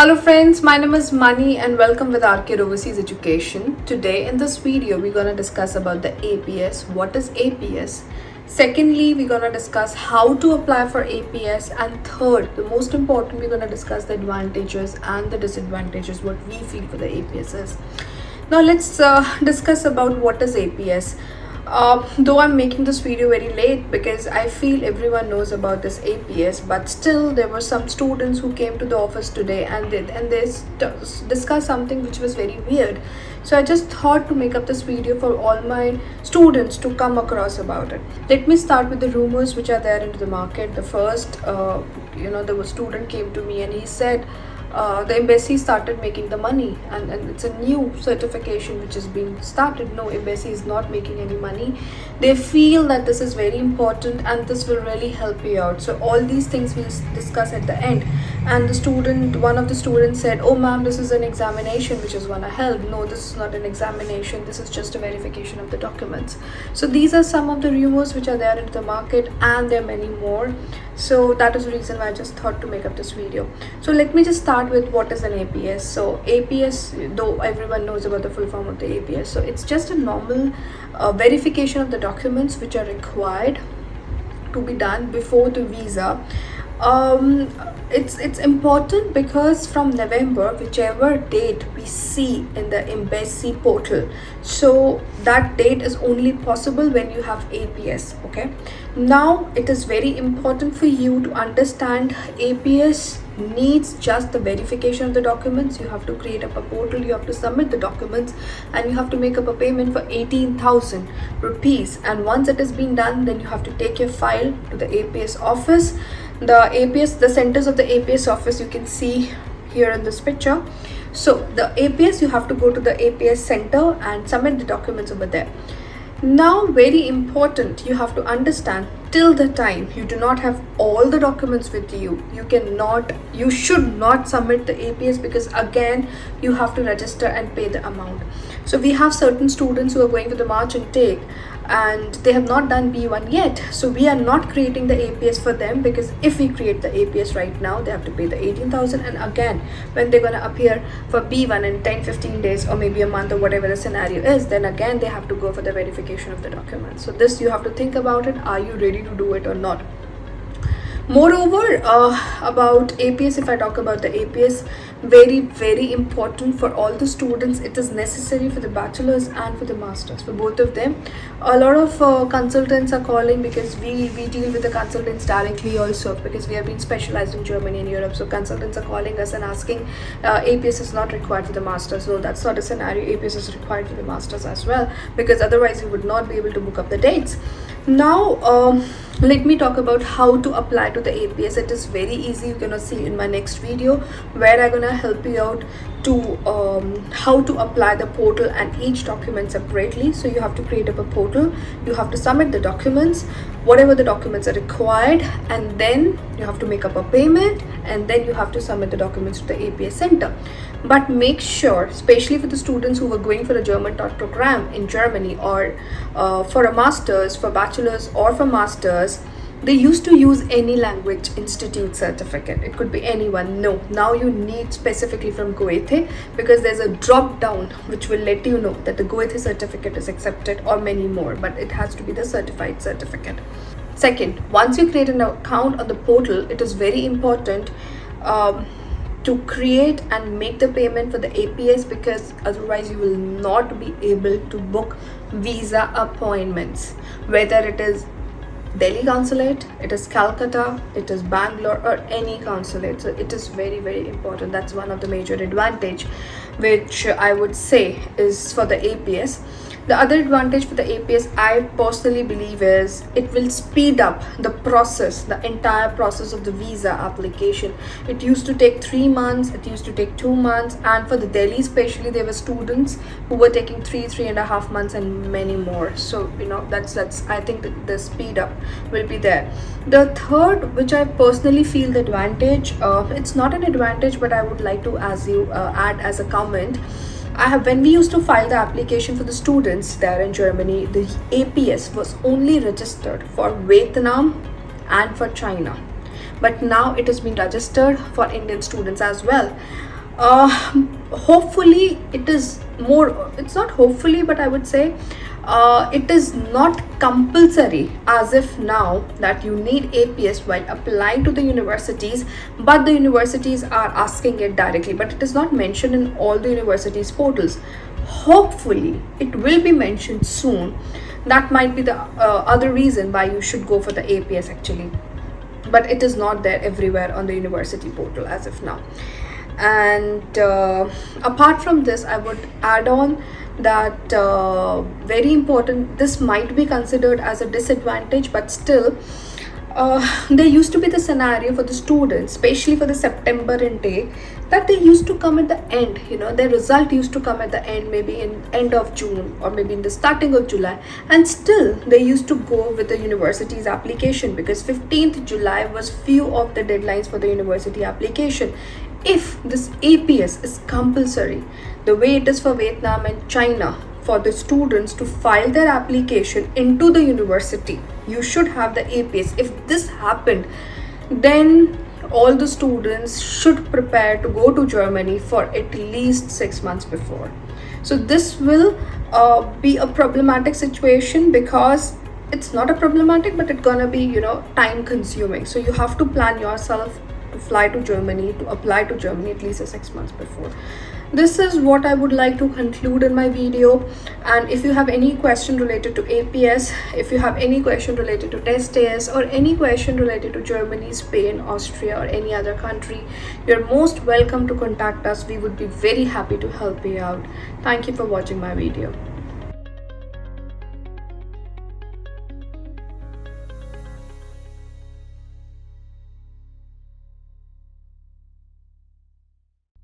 Hello friends, my name is Mani and welcome with Rcare Overseas Education. Today in this video we're going to discuss about the APS. What is APS? Secondly, we're going to discuss how to apply for APS, and third, the most important, we're going to discuss the advantages and the disadvantages, what we feel for the APS is. Now let's discuss about what is APS. Though I'm making this video very late because I feel everyone knows about this APS, but still there were some students who came to the office today and they discussed something which was very weird. So I just thought to make up this video for all my students to come across about it. Let me start with the rumors which are there into the market. The first, the student came to me and he said, the embassy started making the money and it's a new certification which is being started. No, embassy is not making any money. They feel that this is very important and this will really help you out. So all these things we'll discuss at the end. And one of the students said, oh ma'am, this is an examination which is gonna help. No, this is not an examination, this is just a verification of the documents. So these are some of the rumors which are there in the market, and there are many more. So that is the reason why I just thought to make up this video. So let me just start with what is an APS. So APS, though everyone knows about the full form of the APS, so it's just a normal verification of the documents which are required to be done before the visa. It's important because from November, whichever date we see in the embassy portal, so that date is only possible when you have APS. Okay, now it is very important for you to understand APS needs just the verification of the documents. You have to create up a portal, you have to submit the documents, and you have to make up a payment for 18,000 rupees. And once it has been done, then you have to take your file to the APS office. The centers of the APS office you can see here in this picture. So the APS, you have to go to the APS center and submit the documents over there. Now, very important, you have to understand, till the time you do not have all the documents with you, you should not submit the APS, because again you have to register and pay the amount. So we have certain students who are going for the March intake and they have not done B1 yet, so we are not creating the APS for them, because if we create the APS right now, they have to pay the 18,000, and again when they're going to appear for B1 in 10-15 days or maybe a month or whatever the scenario is, then again they have to go for the verification of the documents. So this you have to think about it. Are you ready to do it or not? Moreover, about APS, if I talk about the APS, very important for all the students. It is necessary for the bachelors and for the masters, for both of them. A lot of consultants are calling, because we deal with the consultants directly also, because we have been specialized in Germany and Europe. So consultants are calling us and asking, APS is not required for the masters. No, that's not a scenario. APS is required for the masters as well, because otherwise we would not be able to book up the dates. Now let me talk about how to apply to the APS. It is very easy. You're gonna see in my next video where I'm gonna help you out to how to apply the portal and each document separately. So you have to create up a portal, you have to submit the documents, whatever the documents are required, and then you have to make up a payment, and then you have to submit the documents to the APS center. But make sure, especially for the students who were going for a German taught program in Germany, or for a master's, for bachelors or for masters, they used to use any language institute certificate. It could be anyone. No, now you need specifically from Goethe, because there's a drop down which will let you know that the Goethe certificate is accepted, or many more, but it has to be the certified certificate. Second, once you create an account on the portal, it is very important to create and make the payment for the APS, because otherwise you will not be able to book visa appointments, whether it is Delhi consulate, it is Calcutta, it is Bangalore, or any consulate. So it is very important. That's one of the major advantage which I would say is for the APS. The other advantage for the APS, I personally believe, is it will speed up the process, the entire process of the visa application. It used to take 3 months, it used to take 2 months, and for the Delhi especially, there were students who were taking 3.5 months, and many more. So that's I think the speed up will be there. The third, which I personally feel the advantage, it's not an advantage, but I would like to add as a comment. When we used to file the application for the students there in Germany, the APS was only registered for Vietnam and for China. But now it has been registered for Indian students as well. uh, hopefully it is more, it's not hopefully, but I would say it is not compulsory as if now that you need APS while applying to the universities, but the universities are asking it directly, but it is not mentioned in all the universities portals. Hopefully it will be mentioned soon. That might be the other reason why you should go for the APS actually, but it is not there everywhere on the university portal as of now. And apart from this, I would add on that very important, this might be considered as a disadvantage, but still there used to be the scenario for the students, especially for the September intake, that they used to come at the end, you know, their result used to come at the end, maybe in end of June or maybe in the starting of July, and still they used to go with the university's application, because 15th July was few of the deadlines for the university application. If this APS is compulsory, the way it is for Vietnam and China, for the students to file their application into the university, you should have the APS. If this happened, then all the students should prepare to go to Germany for at least 6 months before. So this will be a problematic situation, because it's not a problematic, but it's gonna be, you know, time consuming. So you have to plan yourself to fly to Germany, to apply to Germany at least 6 months before. This is what I would like to conclude in my video. And if you have any question related to APS, if you have any question related to test AS, or any question related to Germany, Spain, Austria, or any other country, you're most welcome to contact us. We would be very happy to help you out. Thank you for watching my video.